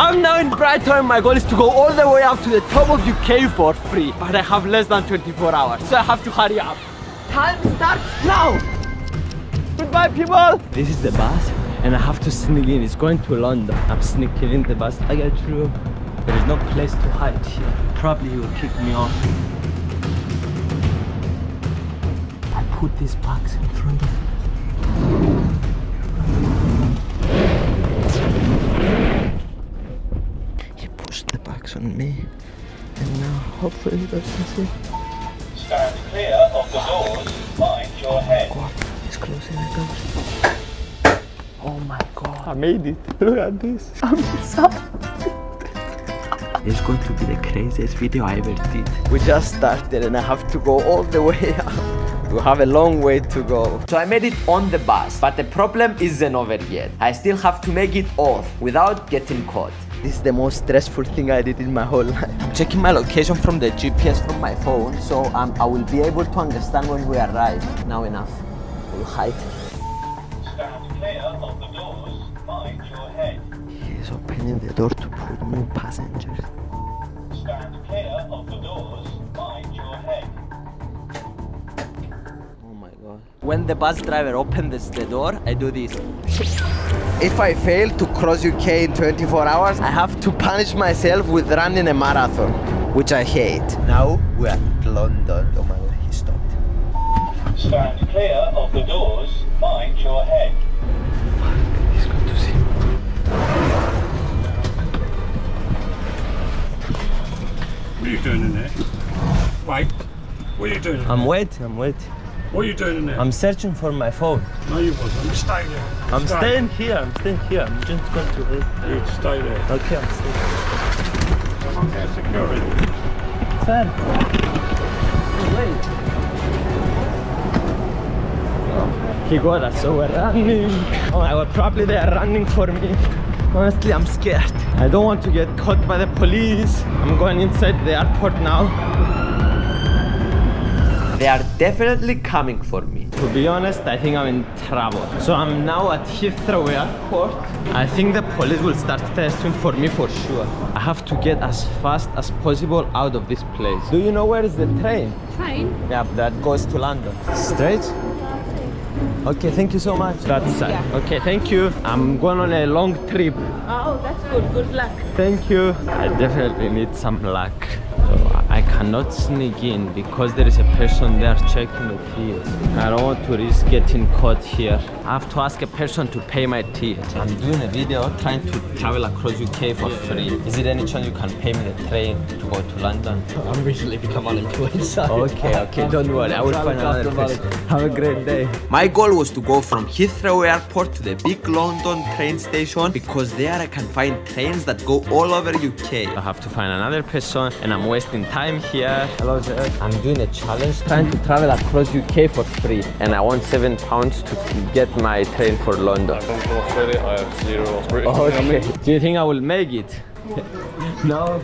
I'm now in Brighton. My goal is to go all the way up to the top of UK for free. But I have less than 24 hours, so I have to hurry up. Time starts now. Goodbye, people. This is the bus, and I have to sneak in. It's going to London. I'm sneaking in the bus. I get through. There is no place to hide here. Probably he will kick me off. I put these bags in front of me. He pushed the bags on me, and now hopefully he doesn't see. Stand clear of the doors. Mind your head. God, he's closing the doors. Oh my God, I made it. Look at this. I'm inside. It's going to be the craziest video I ever did. We just started and I have to go all the way up. We have a long way to go. So I made it on the bus, but the problem isn't over yet. I still have to make it off without getting caught. This is the most stressful thing I did in my whole life. I'm checking my location from the GPS from my phone, so I will be able to understand when we arrive. Now enough. We'll hide. Stand clear of the doors. Mind your head. He's opening the door to put new passengers. Stand clear of the doors. Mind your head. Oh my God. When the bus driver opens the door, I do this. If I fail to cross UK in 24 hours, I have to punish myself with running a marathon, which I hate. Now we're at London. Oh my God, he stopped. Stand clear of the doors. Mind your head. He's going to see me. What are you doing in there? Wait. What are you doing in there? I'm waiting. What are you doing in there? I'm searching for my phone. No, you wasn't. Stay there. I'm Stay. staying here. I'm just going to wait. You'd stay there. Okay, I'm staying. I'm there, security. Sir. Wait. He got us, so we're running. Oh my God, probably they are running for me. Honestly, I'm scared. I don't want to get caught by the police. I'm going inside the airport now. They are definitely coming for me. To be honest, I think I'm in trouble. So I'm now at Heathrow Airport. I think the police will start testing for me for sure. I have to get as fast as possible out of this place. Do you know where is the train? Train? Yeah, that goes to London. Straight? Okay, thank you so much. That's Yeah. okay, thank you. I'm going on a long trip. Oh, that's good. Good luck. Thank you. I definitely need some luck. So I cannot sneak in because there is a person there checking the tickets. I don't want to risk getting caught here. I have to ask a person to pay my ticket. I'm doing a video trying to travel across UK for free. Is it any chance you can pay me the train to go to London? I'm recently become unemployed, so... Okay, don't worry. I will find another person. Have a great day. My goal was to go from Heathrow Airport to the big London train station because there I can find trains that go all over UK. I have to find another person and I'm wasting time here. Hello sir. I'm doing a challenge trying to travel across UK for free and I want £7 to get my train for London. I'm from Australia, I have 0 British. Okay. Do you think I will make it? No.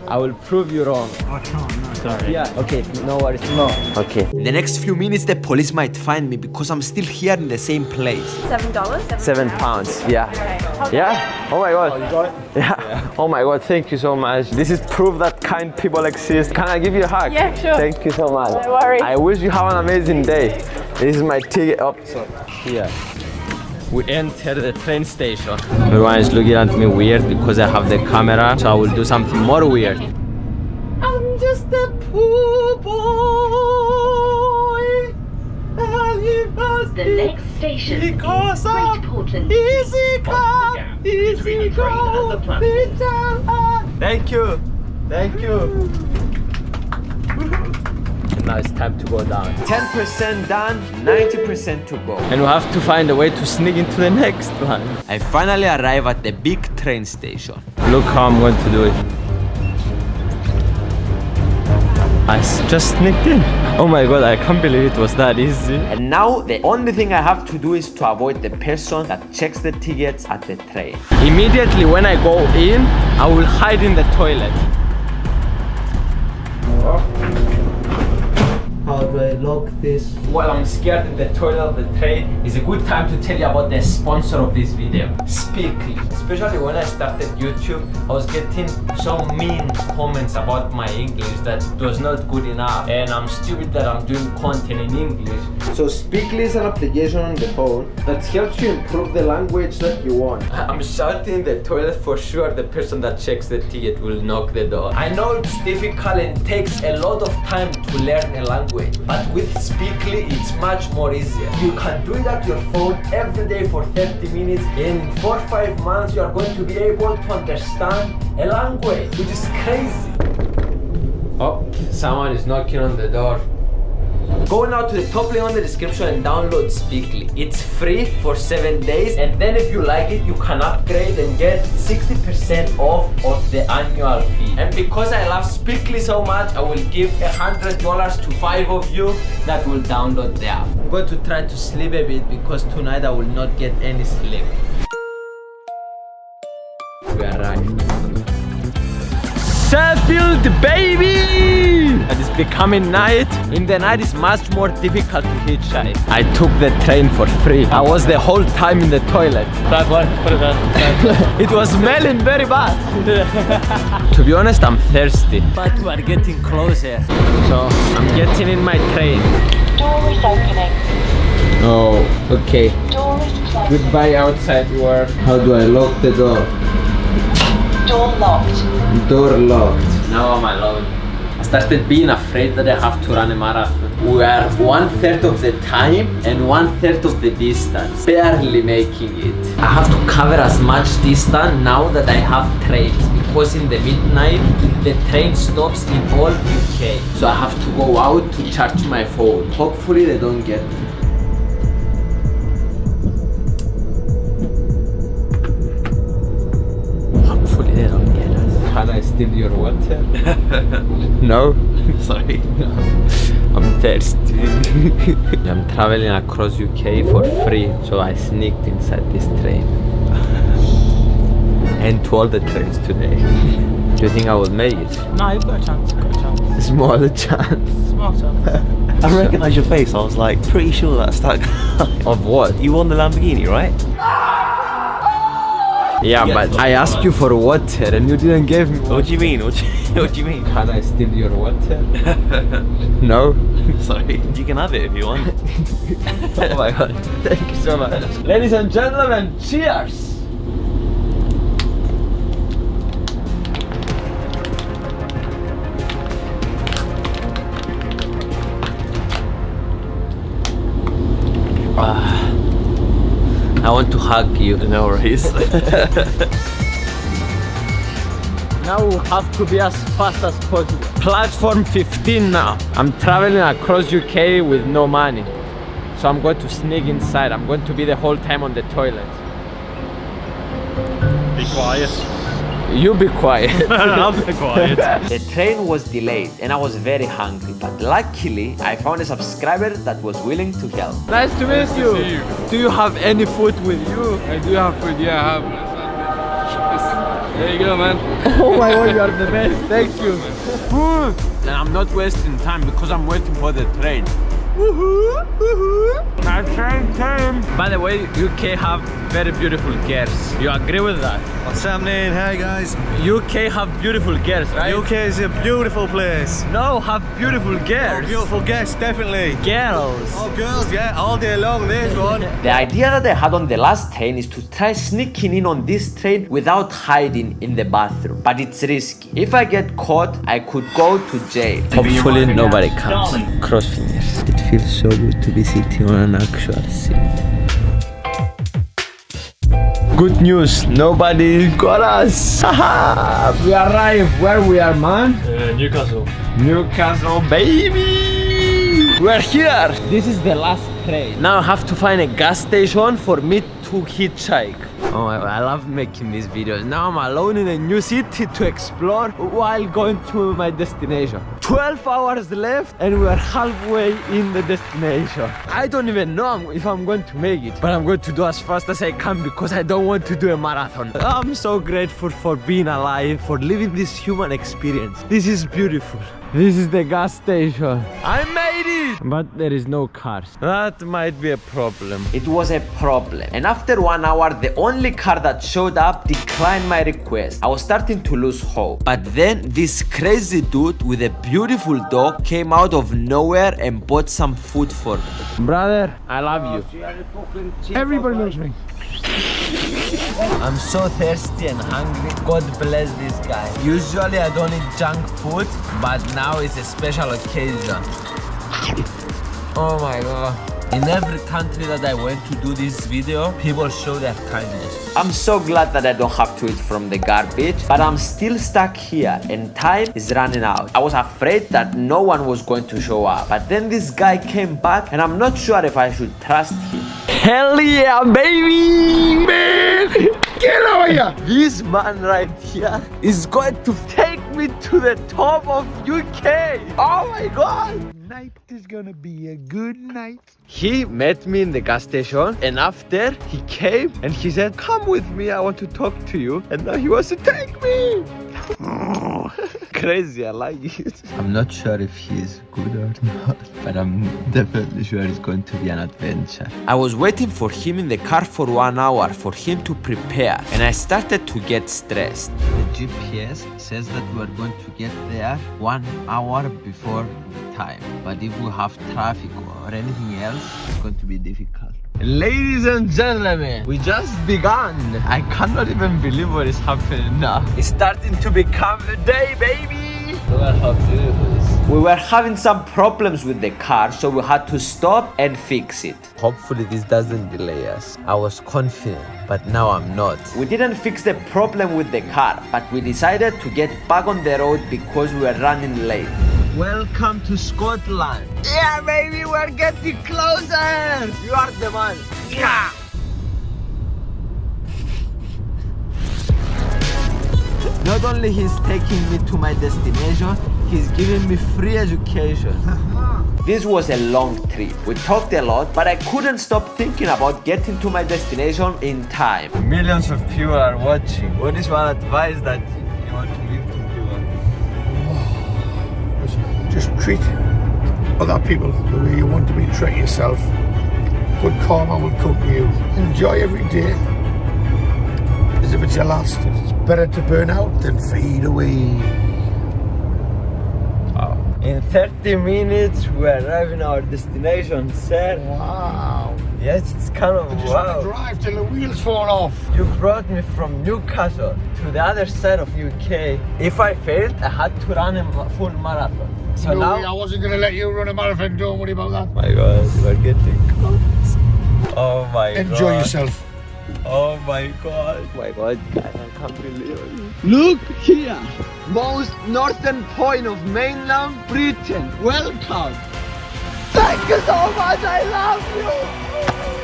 I will prove you wrong. I can't, no. Sorry. Yeah, okay, no worries. No. Okay. In the next few minutes, the police might find me because I'm still here in the same place. $7? £7, yeah. Okay. Yeah? Oh my God. You got it? Yeah. Oh my God, thank you so much. This is proof that kind people exist. Can I give you a hug? Yeah, sure. Thank you so much. No worries. I wish you have an amazing day. This is my ticket up. Here. We enter the train station. Everyone is looking at me weird because I have the camera, so I will do something more weird. I'm just a poor boy. The next station is Because Great Portland. easy come, easy go. Thank you. Thank you. Now it's time to go down. 10% done, 90% to go. And we have to find a way to sneak into the next one. I finally arrive at the big train station. Look how I'm going to do it. I just sneaked in. Oh my God, I can't believe it was that easy. And now the only thing I have to do is to avoid the person that checks the tickets at the train. Immediately when I go in, I will hide in the toilet. How do I I lock this? While I'm scared in the toilet of the train, is a good time to tell you about the sponsor of this video, Speakly. Especially when I started YouTube, I was getting so mean comments about my English that it was not good enough, and I'm stupid that I'm doing content in English. So Speakly is an application on the phone that helps you improve the language that you want. I'm shouting in the toilet for sure. The person that checks the ticket will knock the door. I know it's difficult and takes a lot of time to learn a language, but with Speakly it's much more easier. You can do it at your phone every day for 30 minutes. In 4 or 5 months you are going to be able to understand a language, which is crazy. Oh, someone is knocking on the door. Go now to the top link on the description and download Speakly. It's free for 7 days, and then if you like it, you can upgrade and get 60% off of the annual fee. And because I love Speakly so much, I will give $100 to 5 of you that will download the app. I'm going to try to sleep a bit because tonight I will not get any sleep. We arrived. Sheffield, baby! And it's becoming night. In the night it's much more difficult to hitchhike. I took the train for free. I was the whole time in the toilet. Bad one, put it down. It was smelling very bad. To be honest, I'm thirsty. But we are getting closer. So I'm getting in my train. Door is opening. Oh, okay. Door is closing. Goodbye outside world. How do I lock the door? Door locked. Door locked. Now I'm alone. I started being afraid that I have to run a marathon. We are 1/3 of the time and 1/3 of the distance. Barely making it. I have to cover as much distance now that I have trains, because in the midnight the train stops in all UK. So I have to go out to charge my phone. Hopefully they don't get me. Hopefully they don't get us. Can I steal your water? No? Sorry. No. I'm thirsty. I'm traveling across UK for free, so I sneaked inside this train. And to all the trains today. Do you think I will make it? No, you've got a chance, Small chance. Small chance. I recognise your face. I was like, pretty sure that's that guy. Of what? You won the Lamborghini, right? Yeah, but I asked you for water and you didn't give me water. What do you mean? What do you mean? Can I steal your water? No? Sorry. You can have it if you want. Oh my god. Thank you so much. Ladies and gentlemen, cheers! I want to hug you. No worries. Now we have to be as fast as possible. Platform 15 now. I'm traveling across UK with no money. So I'm going to sneak inside. I'm going to be the whole time on the toilet. Be quiet. You be quiet. I'll be quiet. The train was delayed and I was very hungry, but luckily I found a subscriber that was willing to help. Nice to meet you. Do you have any food with you? I do have food, yeah, I have. There you go, man. Oh my god, you are the best. Thank you. And I'm not wasting time because I'm waiting for the train. My train came. By the way, UK have very beautiful girls. You agree with that? What's happening? Hey guys. UK have beautiful girls, right? UK is a beautiful place. No, have beautiful girls. Oh, beautiful guests, definitely. Girls. Oh, girls, yeah, all day long, there's one. The idea that I had on the last train is to try sneaking in on this train without hiding in the bathroom. But it's risky. If I get caught, I could go to jail. Hopefully nobody comes. Cross fingers. It feels so good to be sitting on an actual seat. Good news, nobody got us. We arrived where we are, man. Newcastle. Newcastle, baby! We're here! This is the last train. Now I have to find a gas station for me to hitchhike. Oh, I love making these videos. Now I'm alone in a new city to explore while going to my destination. 12 hours left and we're halfway in the destination. I don't even know if I'm going to make it, but I'm going to do as fast as I can because I don't want to do a marathon. I'm so grateful for being alive, for living this human experience. This is beautiful. This is the gas station. I made it! But there is no cars. That might be a problem. It was a problem. And after 1 hour, the only car that showed up declined my request. I was starting to lose hope. But then this crazy dude with a beautiful dog came out of nowhere and bought some food for me. Brother, I love you. Everybody loves me. I'm so thirsty and hungry. God bless this guy. Usually I don't eat junk food, but now it's a special occasion. Oh my god. In every country that I went to do this video, people show their kindness. I'm so glad that I don't have to eat from the garbage, but I'm still stuck here and time is running out. I was afraid that no one was going to show up, but then this guy came back and I'm not sure if I should trust him. Hell yeah, baby! Man! Get over here! This man right here is going to take me to the top of UK! Oh my god! Night is gonna be a good night. He met me in the gas station and after he came and he said, come with me, I want to talk to you. And now he wants to take me! Crazy, I like it. I'm not sure if he's good or not, but I'm definitely sure it's going to be an adventure. I was waiting for him in the car for 1 hour for him to prepare and I started to get stressed. The GPS says that we're going to get there 1 hour before time, but if we have traffic or anything else, it's going to be difficult. Ladies and gentlemen, we just begun. I cannot even believe what is happening now. It's starting to become the day, baby. Look at how beautiful it is. We were having some problems with the car, so we had to stop and fix it. Hopefully this doesn't delay us. I was confident, but now I'm not. We didn't fix the problem with the car, but we decided to get back on the road because we were running late. Welcome to Scotland. Yeah, baby, we're getting closer. You are the man. Yeah. Not only he's taking me to my destination, he's giving me free education. This was a long trip. We talked a lot, but I couldn't stop thinking about getting to my destination in time. Millions of people are watching. What is one advice that you want to give to people? Just treat other people the way you want to be treated yourself. Good karma will come to you. Enjoy every day as if it's your last. It's better to burn out than fade away. In 30 minutes, we're arriving at our destination, sir. Wow. Yes, it's kind of Just wow. drive till the wheels fall off. You brought me from Newcastle to the other side of UK. If I failed, I had to run a full marathon. So No, now, I wasn't going to let you run a marathon. Don't worry about that. my God, we're getting close. Oh my God. Enjoy yourself. Oh my God. Oh my God, guys, I can't believe it. Look here. Most northern point of mainland Britain. Welcome. Thank you so much. I love you.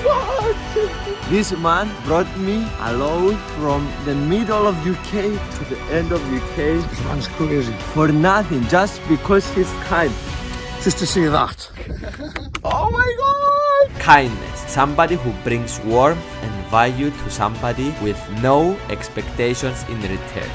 Oh my God. This man brought me alone from the middle of UK to the end of UK This man's crazy. for nothing, just because he's kind. Just to see that. Oh my God! Kindness. Somebody who brings warmth and value to somebody with no expectations in return.